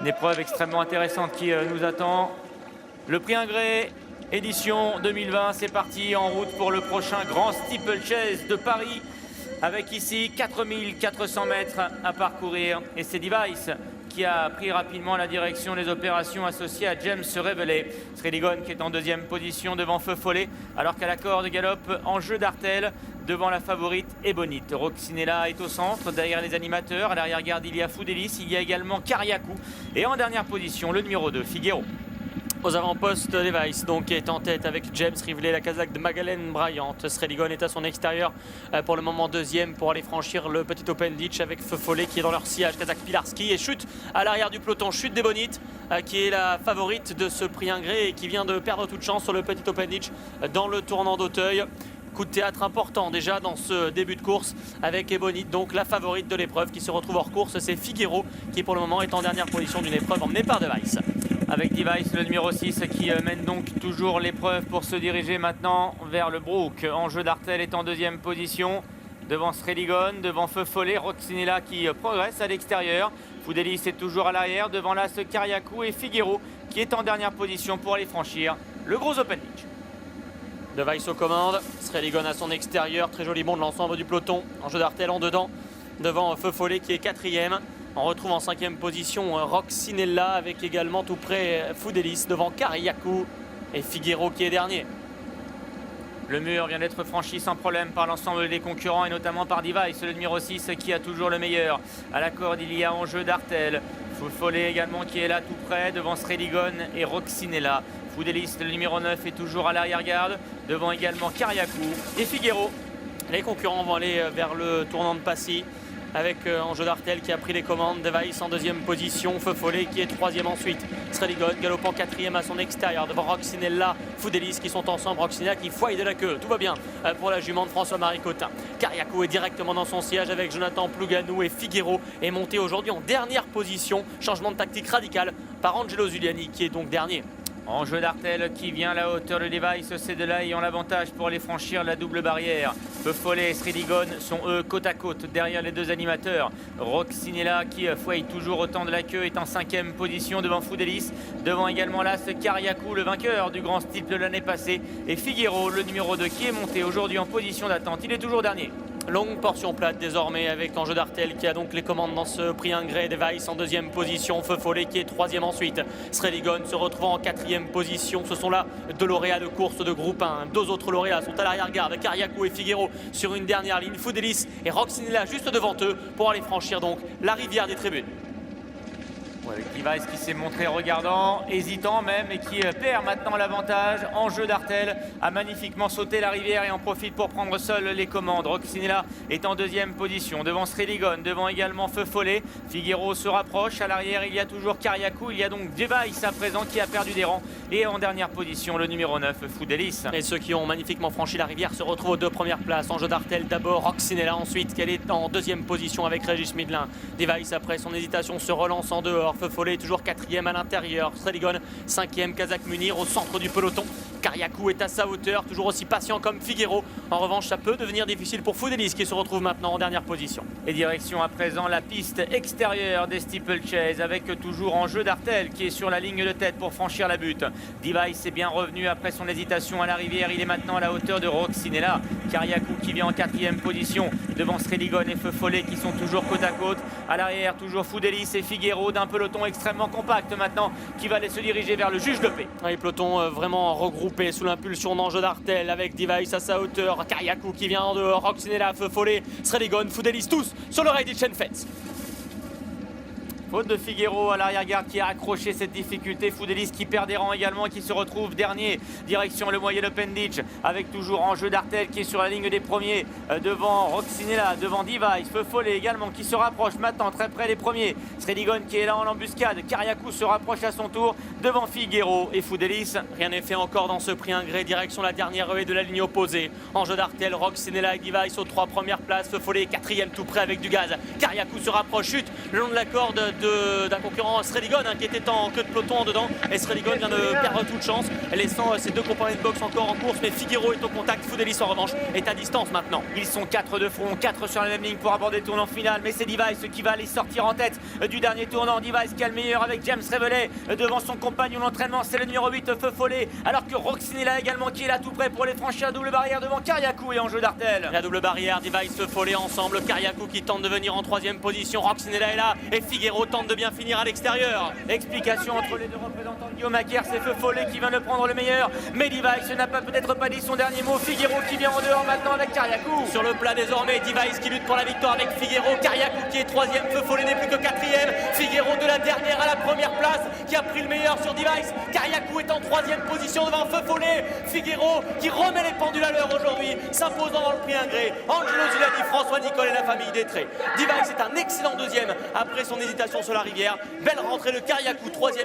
Une épreuve extrêmement intéressante qui nous attend. Le prix Ingré, édition 2020, c'est parti en route pour le prochain grand steeplechase de Paris. Avec ici 4400 mètres à parcourir. Et c'est Device qui a pris rapidement la direction des opérations associées à James Révélé. Sreligon qui est en deuxième position devant Feu Follet, alors qu'à la corde galope Enjeu d'Artel devant la favorite Ebonite. Roxinella est au centre, derrière les animateurs. À l'arrière-garde, il y a Foudelis, il y a également Kariakou. Et en dernière position, le numéro 2, Figuero. Aux avant-postes, Device donc est en tête avec James Rivelet, la Kazakh de Magdalene Bryant. Sreligon est à son extérieur pour le moment deuxième pour aller franchir le petit Open Ditch avec Feu Follet qui est dans leur sillage. Kazakh Pilarski et chute à l'arrière du peloton, chute d'Ebonite qui est la favorite de ce prix Ingré et qui vient de perdre toute chance sur le petit Open Ditch dans le tournant d'Auteuil. Coup de théâtre important déjà dans ce début de course avec Ebonite, donc la favorite de l'épreuve qui se retrouve hors course. C'est Figuero qui pour le moment est en dernière position d'une épreuve emmenée par Device. Avec Device, le numéro 6 qui mène donc toujours l'épreuve pour se diriger maintenant vers le Brook. Enjeu d'Artel est en deuxième position devant Sreligon, devant Feu Follet. Roxinella qui progresse à l'extérieur. Foudelis est toujours à l'arrière devant l'As Kariakou et Figuero qui est en dernière position pour aller franchir le gros Open Ditch. Device aux commandes, Sreligon à son extérieur, très joli bond de l'ensemble du peloton. Enjeu d'Artel en dedans, devant Feu Follet qui est quatrième. On retrouve en cinquième position Roxinella avec également tout près Foudelis devant Kariakou et Figuero qui est dernier. Le mur vient d'être franchi sans problème par l'ensemble des concurrents et notamment par Device, le numéro 6 qui a toujours le meilleur. À la corde, il y a Enjeu d'Artel. Feu Follet également qui est là tout près devant Sreligon et Roxinella. Foudelis, le numéro 9, est toujours à l'arrière-garde devant également Kariakou et Figuero. Les concurrents vont aller vers le tournant de Passy avec Enjeu d'Artel qui a pris les commandes. Device en deuxième position, Feu Follet qui est troisième ensuite. Sreligon galopant quatrième à son extérieur devant Roxinella, Foudelis qui sont ensemble. Roxinella qui fouille de la queue, tout va bien pour la jument de François-Marie Cotin. Kariakou est directement dans son siège avec Jonathan Plouganou et Figuero est monté aujourd'hui en dernière position. Changement de tactique radical par Angelo Zuliani qui est donc dernier. Enjeu d'Artel qui vient à la hauteur de Device, ces deux-là ayant l'avantage pour aller franchir la double barrière. Feu Follet et Sreligon sont eux côte à côte derrière les deux animateurs. Roxinella qui fouille toujours autant de la queue est en cinquième position devant Foudelis, devant également l'As Kariakou, le vainqueur du grand steeple de l'année passée, et Figuero, le numéro 2 qui est monté aujourd'hui en position d'attente. Il est toujours dernier. Longue portion plate désormais avec Enjeu d'Artel qui a donc les commandes dans ce prix Ingré. Device en deuxième position, Feu Follet qui est troisième ensuite. Sreligon se retrouvant en quatrième position. Ce sont là deux lauréats de course de groupe 1. Deux autres lauréats sont à l'arrière-garde, Kariakou et Figuero sur une dernière ligne. Foudelis et Roxinella juste devant eux pour aller franchir donc la rivière des tribunes. Avec Device qui s'est montré regardant, hésitant même, et qui perd maintenant l'avantage. Enjeu d'Artel a magnifiquement sauté la rivière et en profite pour prendre seul les commandes. Roxinella est en deuxième position devant Sreligon, devant également Feu Follet. Figuero se rapproche, à l'arrière il y a toujours Kariakou, il y a donc Device à présent qui a perdu des rangs. Et en dernière position le numéro 9, Foudelis. Et ceux qui ont magnifiquement franchi la rivière se retrouvent aux deux premières places. Enjeu d'Artel d'abord, Roxinella ensuite, qu'elle est en deuxième position avec Régis Midlin. Device après son hésitation se relance en dehors. Feu Follet toujours quatrième à l'intérieur. Sreligon cinquième, Kazakh Munir au centre du peloton. Kariakou est à sa hauteur, toujours aussi patient comme Figuero. En revanche, ça peut devenir difficile pour Foudelis qui se retrouve maintenant en dernière position. Et direction à présent la piste extérieure des steeplechase avec toujours Enjeu d'Artel qui est sur la ligne de tête pour franchir la butte. Device est bien revenu après son hésitation à la rivière. Il est maintenant à la hauteur de Roxinella. Kariakou qui vient en quatrième position devant Sreligon et Feu Follet qui sont toujours côte à côte. À l'arrière, toujours Foudelis et Figuero d'un peloton extrêmement compact maintenant qui va aller se diriger vers le juge de paix. Les pelotons vraiment regroupés sous l'impulsion d'Enjeu d'Artel avec Device à sa hauteur. Kariakou qui vient en dehors, Roxinella, Feu Follet, Sreligon, Foudelis tous sur l'oreille des Chainfets. Faute de Figuero à l'arrière-garde qui a accroché cette difficulté. Foudelis qui perd des rangs également, qui se retrouve dernier. Direction le moyen Open Ditch avec toujours Enjeu d'Artel qui est sur la ligne des premiers devant Roxinella, devant Device. Feu Follet également qui se rapproche maintenant très près des premiers. Sreligon qui est là en embuscade. Kariakou se rapproche à son tour devant Figuero et Foudelis. Rien n'est fait encore dans ce prix Ingré. Direction la dernière ruée de la ligne opposée. Enjeu d'Artel, Roxinella et Device aux trois premières places. Feu Follet quatrième tout près avec du gaz. Kariakou se rapproche, chute le long de la corde d'un concurrent, Sreligon, qui était en queue de peloton en dedans. Et Sreligon vient de perdre toute chance, laissant ses deux compagnons de boxe encore en course. Mais Figueiro est au contact, Foudelis en revanche est à distance maintenant. Ils sont 4 de front, 4 sur la même ligne pour aborder le tournant final. Mais c'est Device qui va aller sortir en tête du dernier tournant. Device qui a le meilleur avec James Revelet devant son compagnon d'entraînement, c'est le numéro 8, Feu Follet. Alors que Roxine est là également, qui est là tout près pour les franchir. Double barrière devant Kariakou et Enjeu d'Artel. La double barrière, Device, Feu Follet ensemble. Kariakou qui tente de venir en troisième position. Roxinella est là et Figueiro tente de bien finir à l'extérieur. Explication entre les deux représentants de Guillaume Macaire, c'est Feu Follet qui vient de prendre le meilleur. Mais Device n'a peut-être pas dit son dernier mot. Figueiro qui vient en dehors maintenant avec Kariakou. Sur le plat désormais, Device qui lutte pour la victoire avec Figueiro. Kariakou qui est troisième, Feu Follet n'est plus que quatrième. Figueiro de la dernière à la première place qui a pris le meilleur sur Device. Kariakou est en troisième position devant Feu Follet. Figueiro qui remet les pendules à l'heure aujourd'hui, s'imposant dans le prix Ingré. Angelo Zulani, François Nicole et la famille Détré. Device est un excellent deuxième après son hésitation sur la rivière. Belle rentrée de Kariakou, troisième.